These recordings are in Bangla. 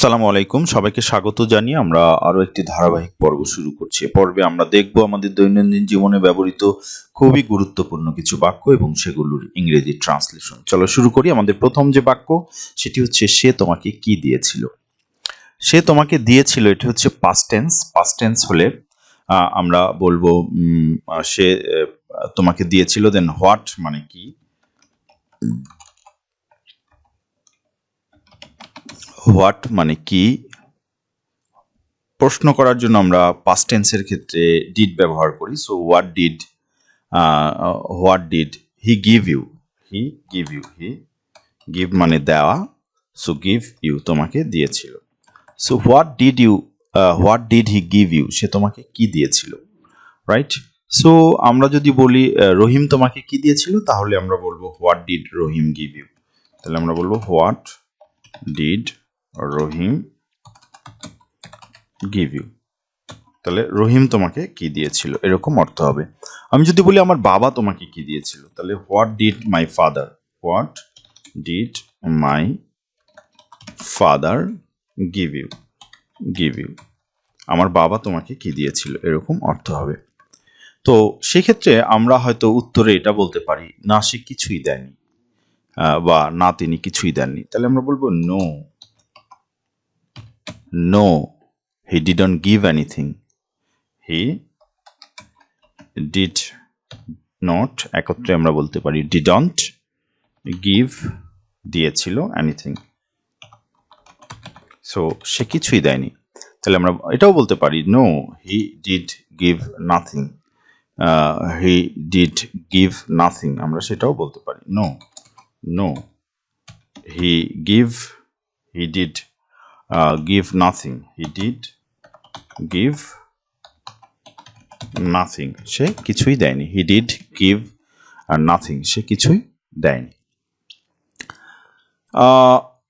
আসসালামু আলাইকুম, সবাইকে স্বাগত জানিয়ে আমরা আরো একটি ধারাবাহিক পর্ব শুরু করছি। এ পর্বে আমরা দেখব আমাদের দৈনন্দিন জীবনে ব্যবহৃত খুবই গুরুত্বপূর্ণ কিছু বাক্য এবং সেগুলোর ইংরেজি ট্রান্সলেশন। চলো শুরু করি। আমাদের প্রথম যে বাক্য সেটি হচ্ছে সে তোমাকে কি দিয়েছিল। সে তোমাকে দিয়েছিল, এটি হচ্ছে পাস্ট টেন্স। পাস্ট টেন্স হলে আমরা বলবো সে তোমাকে দিয়েছিল, দেন হোয়াট মানে কি, হোয়াট মানে কি। প্রশ্ন করার জন্য আমরা পাস্ট টেন্সের ক্ষেত্রে ডিড ব্যবহার করি। So what did he give you, he give you, he give মানে দেওয়া, সো গিভ ইউ তোমাকে দিয়েছিল। So what did he give you, সে তোমাকে কি দিয়েছিল, রাইট। সো আমরা যদি বলি রহিম তোমাকে কি দিয়েছিল, তাহলে আমরা বলবো what did Rahim give you. তাহলে আমরা বলবো what did Rahim give you. তাহলে রহিম তোমাকে কি দিয়েছিল, এরকম অর্থ হবে। আমি যদি বলি আমার বাবা তোমাকে কি দিয়েছিল, তাহলে what did my father, what did my father give you, give you. আমার বাবা তোমাকে কি দিয়েছিল, এরকম অর্থ হবে। তো সেক্ষেত্রে আমরা হয়তো উত্তরে এটা বলতে পারি, না সে কিছুই দেয়নি, বা না তিনি কিছুই দেননি। তাহলে আমরা বলবো no, no he didn't give anything, he did not, একত্রে আমরা বলতে পারি ডিডন্ট গিভ, দিয়েছিল এনিথিং, সো সে কিছুই দেয়নি। তাহলে আমরা এটাও বলতে পারি no he did give nothing, he did give nothing, আমরা সেটাও বলতে পারি no, no he did give nothing, he did give nothing, সে কিছুই দেয়নি, হি ডিড গিভ নাথিং, সে কিছুই দেয়নি।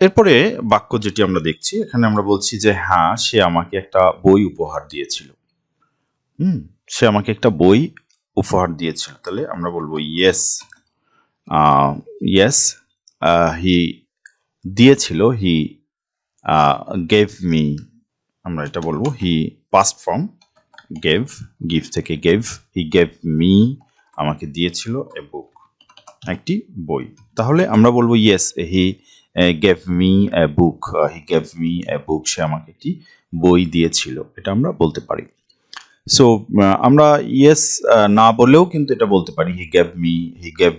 এরপরে বাক্য যেটি আমরা দেখছি, এখানে আমরা বলছি যে হ্যাঁ সে আমাকে একটা বই উপহার দিয়েছিল। সে আমাকে একটা বই উপহার দিয়েছিল। তাহলে আমরা বলবো ইয়েস, ইয়েস হি দিয়েছিল, হি গেভ মি, আমরা এটা বলবো he past form gave, give থেকে গেভ, হি গেভ মি আমাকে দিয়েছিল এ বুক, একটি বই। তাহলে আমরা বলবো yes he gave me a book, he gave me a book, সে আমাকে একটি বই দিয়েছিল, এটা আমরা বলতে পারি। সো আমরা ইয়েস না বলেও কিন্তু এটা বলতে পারি he gave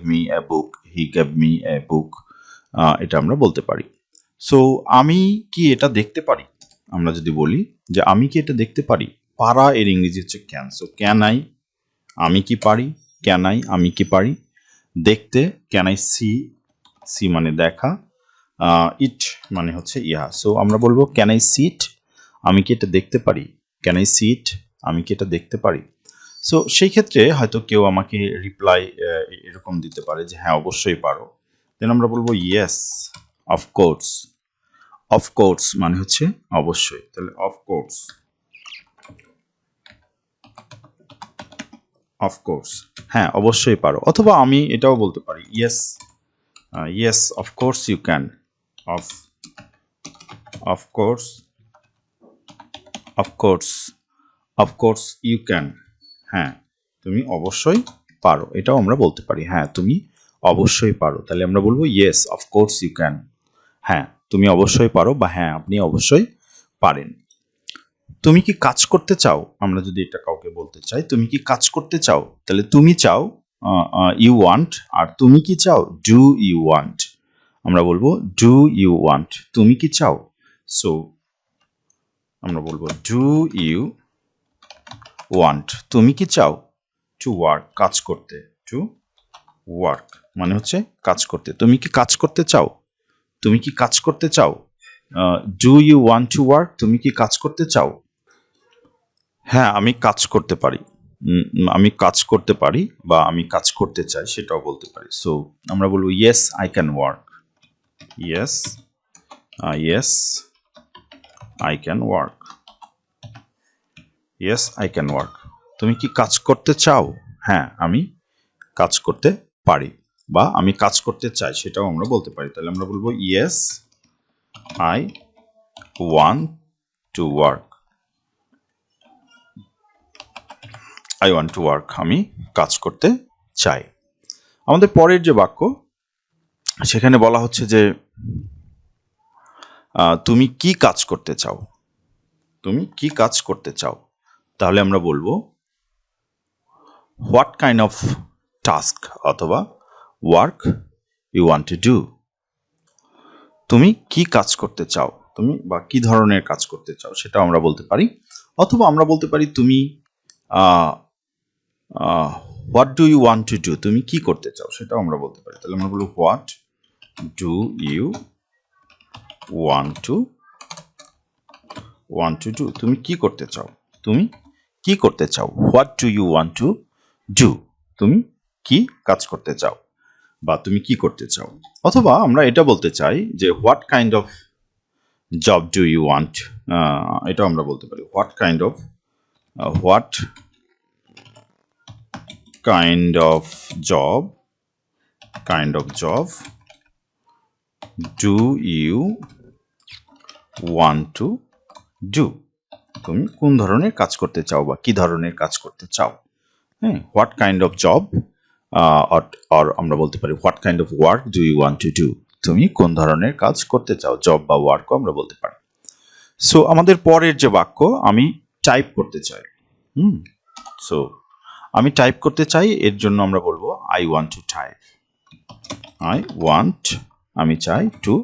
me a book, he gave me a book, এটা আমরা বলতে পারি। সো আমি কি এটা দেখতে পারি, আমরা যদি বলি যে আমি কি এটা দেখতে পারি, পারা এর ইংরেজি হচ্ছে ক্যান। সো ক্যান আই, আমি কি পারি, ক্যান আই আমি কি পারি, দেখতে ক্যান আই সি, সি মানে দেখা, ইট মানে হচ্ছে ইয়া। সো আমরা বলবো ক্যান আই সি ইট, আমি কি এটা দেখতে পারি, ক্যান আই সি ইট, আমি কি এটা দেখতে পারি। সো সেই ক্ষেত্রে হয়তো কেউ আমাকে রিপ্লাই এরকম দিতে পারে যে হ্যাঁ অবশ্যই পারো, দেন আমরা বলবো ইয়েস অফকোর্স, অফকোর্স মানে হচ্ছে অবশ্যই, তাহলে অফকোর্স, অফকোর্স হ্যাঁ অবশ্যই পারো। অথবা আমি এটাও বলতে পারি yes, yes of course you can, of course, of course, of course you can, হ্যাঁ তুমি অবশ্যই পারো, এটাও আমরা বলতে পারি হ্যাঁ তুমি অবশ্যই পারো। তাহলে আমরা বলবো ইয়েস অফকোর্স ইউ ক্যান, হ্যাঁ তুমি অবশ্যই পারো, বা হ্যাঁ আপনি অবশ্যই পারেন। তুমি কি কাজ করতে চাও, আমরা যদি এটা কাউকে বলতে চাই তুমি কি কাজ করতে চাও, তাহলে তুমি চাও ইউ ওয়ান্ট, আর তুমি কি চাও ডু ইউ ওয়ান্ট, আমরা বলবো ডু ইউ ওয়ান্ট, তুমি কি চাও। সো আমরা বলবো ডু ইউ ওয়ান্ট, তুমি কি চাও টু ওয়ার্ক, কাজ করতে, টু ওয়ার্ক মানে হচ্ছে কাজ করতে, তুমি কি কাজ করতে চাও, তুমি কি কাজ করতে চাও, do you want to work, তুমি কি কাজ করতে চাও। হ্যাঁ আমি কাজ করতে পারি, আমি কাজ করতে পারি বা আমি কাজ করতে চাই, সেটাও বলতে পারি। সো আমরা বলবো yes I can work, yes yes I can work, yes I can work, তুমি কি কাজ করতে চাও, হ্যাঁ আমি কাজ করতে পারি বা আমি কাজ করতে চাই, সেটাও আমরা বলতে পারি। তাহলে আমরা বলবো yes I want to work. I want to work. আমি কাজ করতে চাই। আমাদের পরের যে বাক্য সেখানে বলা হচ্ছে যে তুমি কি কাজ করতে চাও? তুমি কি কাজ করতে চাও? তাহলে আমরা বলবো হোয়াট কাইন্ড অফ টাস্ক অথবা work you want to do. তুমি কি কাজ করতে চাও? তুমি বা কি ধরনের কাজ করতে চাও সেটাও আমরা বলতে পারি। অথবা আমরা বলতে পারি তুমি what do you want to do. তুমি কি করতে চাও সেটাও আমরা বলতে পারি। তাহলে আমরা বলবো what do you want to do. তুমি কি করতে চাও? তুমি কি করতে চাও? What do you want to do. তুমি কি কাজ করতে চাও বা তুমি কি করতে চাও। অথবা আমরা এটা বলতে চাই যে what kind of job do you want. এটাও আমরা বলতে পারি what kind of job do you want to do. তুমি কোন ধরনের কাজ করতে চাও বা কি ধরনের কাজ করতে চাও। হ্যাঁ, what kind of job or আমরা বলতে পারি what kind of work do you want to do. তুমি কোন ধরনের কাজ করতে চাও, জব বা ওয়ার্কও আমরা বলতে পারি। সো আমাদের পরের যে বাক্য আমি টাইপ করতে চাই। সো আমি টাইপ করতে চাই, এর জন্য আমরা বলবো আই ওয়ান্ট টু টাইপ। আমি চাই টু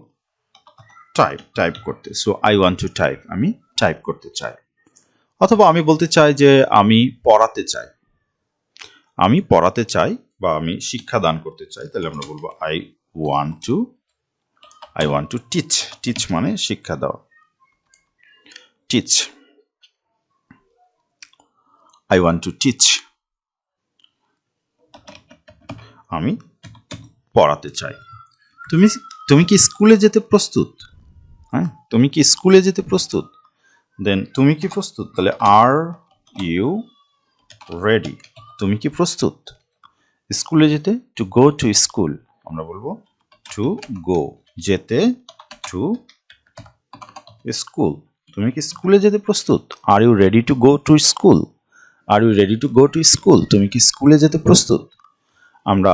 টাইপ করতে। So I want to type, আমি টাইপ করতে চাই। অথবা আমি বলতে চাই যে আমি পড়াতে চাই। আমি পড়াতে চাই বা আমি শিক্ষা দান করতে চাই। তাহলে আমরা বলবো I want to teach. Teach মানে শিক্ষা দেওয়া। Teach, I want to teach. আমি পড়াতে চাই। তুমি কি স্কুলে যেতে প্রস্তুত? হ্যাঁ, তুমি কি স্কুলে যেতে প্রস্তুত? দেন তুমি কি প্রস্তুত? তাহলে আর ইউ রেডি। তুমি কি প্রস্তুত স্কুলে যেতে? টু গো টু স্কুল আমরা বলবো টু গো, যেতে টু স্কুল। তুমি কি স্কুলে যেতে প্রস্তুত? Are you ready to go to school? Are you ready to go to school? তুমি কি স্কুলে যেতে প্রস্তুত? আমরা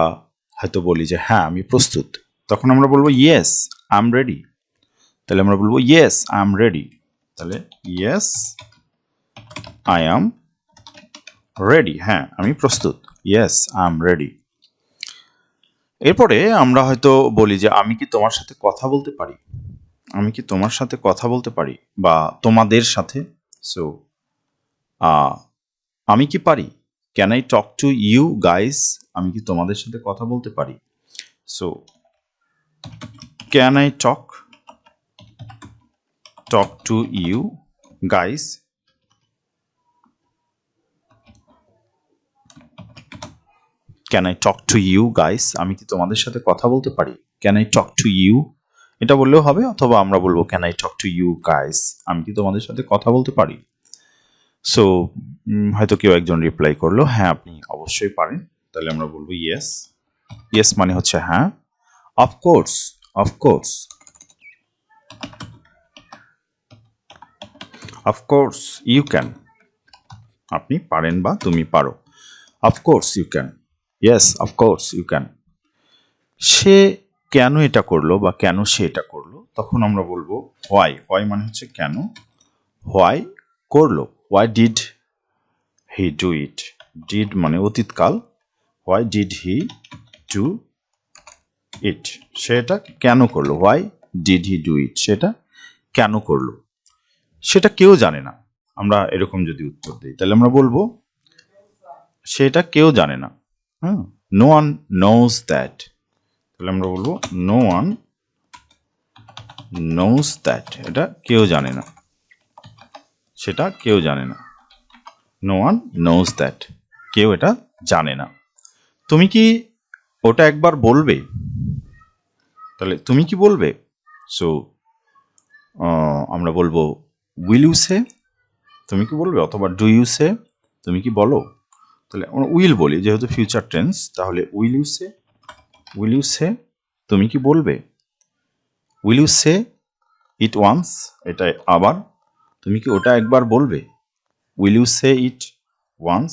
হয়তো বলি যে হ্যাঁ আমি প্রস্তুত, তখন আমরা বলবো ইয়েস আই এম রেডি। তাহলে আমরা বলবো ইয়েস আই এম রেডি। তাহলে ইয়েস আই এম রেডি, হ্যাঁ আমি প্রস্তুত। Yes I am ready. এরপরে আমরা হয়তো বলি যে আমি কি তোমার সাথে কথা বলতে পারি? আমি কি তোমার সাথে কথা বলতে পারি বা তোমাদের সাথে। সো আমি কি পারি? Can I talk to you guys? আমি কি তোমাদের সাথে কথা বলতে পারি? So can I talk to you guys? Can I talk to you guys? আমি কি তোমাদের সাথে কথা বলতে পারি? Can I talk to you, এটা বললেও হবে। অথবা আমরা বলবো can I talk to you guys? আমি কি তোমাদের সাথে কথা বলতে পারি? সো হয়তো কেউ একজন রিপ্লাই করলো হ্যাঁ আপনি অবশ্যই পারেন। তাহলে আমরা বলবো ইয়েস। ইয়েস মানে হচ্ছে হ্যাঁ। Of course, of course, of course you can. আপনি পারেন বা তুমি পারো। Of course you can. Yes of course you can. সে কেন এটা করলো বা কেন সে এটা করলো, তখন আমরা বলবো হোয়াই। হোয়াই মানে হচ্ছে কেন। হোয়াই করলো। Why did he do it. Did মানে অতীতকাল। Why did he do it, সেটা কেন করলো। Why did he do it, সেটা কেন করলো। সেটা কেউ জানে না। আমরা এরকম যদি উত্তর দিই তাহলে আমরা বলবো সেটা কেউ জানে না। হ্যাঁ, নো ওয়ান নোজ দ্যাট। তাহলে আমরা বলবো নো ওয়ান নোজ দ্যাট, এটা কেউ জানে না, সেটা কেউ জানে না। নো ওয়ান নোজ দ্যাট, কেউ এটা জানে না। তুমি কি ওটা একবার বলবে? তাহলে তুমি কি বলবে? সো আমরা বলবো উইল ইউ সে, তুমি কি বলবে। অথবা ডু ইউ সে, তুমি কি বলো। তাহলে আমরা উইল বলি যেহেতু ফিউচার টেন্স, তাহলে will you say. Will you say, তুমি কি বলবে। Will you say it once, এটা আবার। তুমি কি ওটা একবার বলবে? Will you say it once?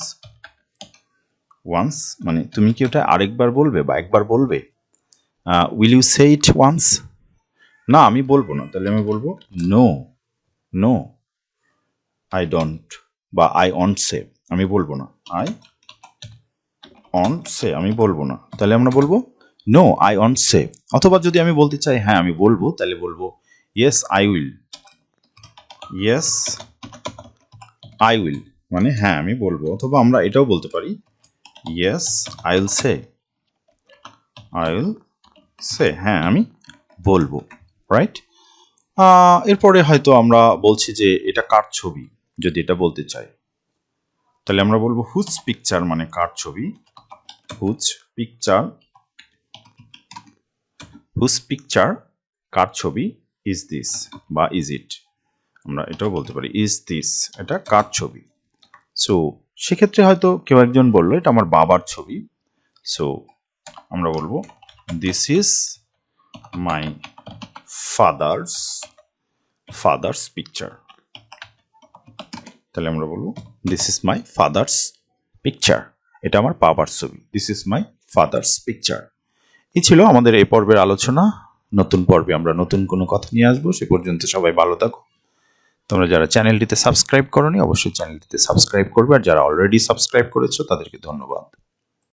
Once মানে তুমি কি ওটা আরেকবার বলবে বা একবার বলবে? Will you say it once? না, আমি বলবো না। তাহলে আমি বলবো নো, নো আই ডোন্ট, বা আই ওন্ট সে, আমি বলবো না। আই ওন্ট সে, আমি বলবো না। তাহলে আমরা বলবো নো আই ওন্ট সে। অথবা যদি আমি বলতে চাই হ্যাঁ আমি বলবো, তাহলে বলবো yes I will. Yes I will মানে হ্যাঁ আমি বলবো। অথবা আমরা এটাও বলতে পারি yes I will say, I will say, হ্যাঁ আমি বলবো, রাইট? এরপরে হয়তো আমরা বলছি যে এটা কার ছবি, যদি এটা বলতে চাই তাহলে আমরা বলবো হুজ পিকচার, মানে কার ছবি। হুজ পিকচার, হুজ পিকচার কার ছবি, ইজ দিস বা ইজ ইট, আমরা এটাও বলতে পারি ইজ দিস, এটা কার ছবি। সো সেক্ষেত্রে হয়তো কেউ একজন বললো এটা আমার বাবার ছবি। সো আমরা বলবো this is my father's picture. তাহলে আমরা বলবো this is my father's picture, এটা আমার বাবার ছবি। This is my father's picture. এই ছিল আমাদের এই পর্বের আলোচনা। নতুন পর্বে আমরা নতুন কোনো কথা নিয়ে আসবো। সে পর্যন্ত সবাই ভালো থাকো। তোমরা যারা চ্যানেলটিতে সাবস্ক্রাইব করোনি অবশ্যই চ্যানেলটিতে সাবস্ক্রাইব করবে, আর যারা অলরেডি সাবস্ক্রাইব করেছো তাদেরকে ধন্যবাদ।